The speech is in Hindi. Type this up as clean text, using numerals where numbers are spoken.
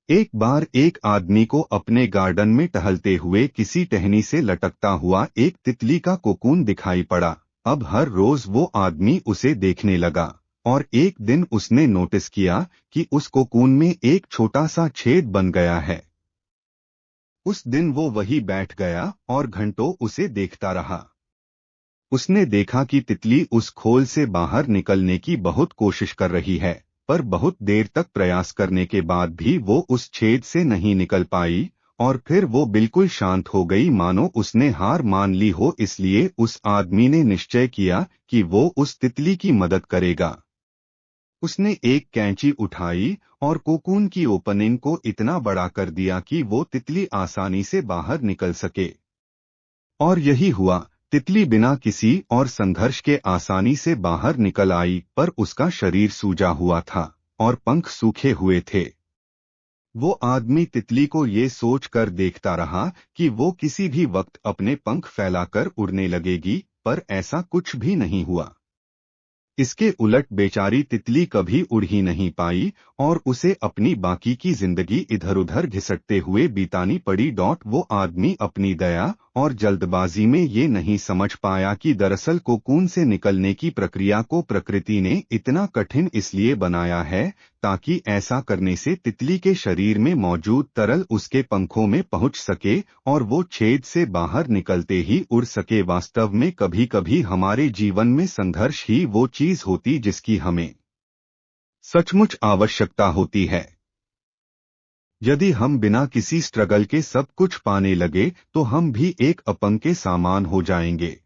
एक बार एक आदमी को अपने गार्डन में टहलते हुए किसी टहनी से लटकता हुआ एक तितली का कोकून दिखाई पड़ा। अब हर रोज वो आदमी उसे देखने लगा और एक दिन उसने नोटिस किया कि उस कोकून में एक छोटा सा छेद बन गया है। उस दिन वो वहीं बैठ गया और घंटों उसे देखता रहा। उसने देखा कि तितली उस खोल से बाहर निकलने की बहुत कोशिश कर रही है, पर बहुत देर तक प्रयास करने के बाद भी वो उस छेद से नहीं निकल पाई। और फिर वो बिल्कुल शांत हो गई, मानो उसने हार मान ली हो। इसलिए उस आदमी ने निश्चय किया कि वो उस तितली की मदद करेगा। उसने एक कैंची उठाई और कोकून की ओपनिंग को इतना बड़ा कर दिया कि वो तितली आसानी से बाहर निकल सके। और यही हुआ। तितली बिना किसी और संघर्ष के आसानी से बाहर निकल आई, पर उसका शरीर सूजा हुआ था और पंख सूखे हुए थे। वो आदमी तितली को ये सोच कर देखता रहा कि वो किसी भी वक्त अपने पंख फैलाकर उड़ने लगेगी, पर ऐसा कुछ भी नहीं हुआ। इसके उलट बेचारी तितली कभी उड़ ही नहीं पाई और उसे अपनी बाकी की जिंदगी इधर उधर घिसटते हुए बितानी पड़ी। वो आदमी अपनी दया और जल्दबाजी में ये नहीं समझ पाया कि दरअसल कोकून से निकलने की प्रक्रिया को प्रकृति ने इतना कठिन इसलिए बनाया है ताकि ऐसा करने से तितली के शरीर में मौजूद तरल उसके पंखों में पहुंच सके और वो छेद से बाहर निकलते ही उड़ सके। वास्तव में कभी कभी हमारे जीवन में संघर्ष ही वो चीज होती जिसकी हमें सचमुच आवश्यकता होती है। यदि हम बिना किसी स्ट्रगल के सब कुछ पाने लगे तो हम भी एक अपंग के समान हो जाएंगे।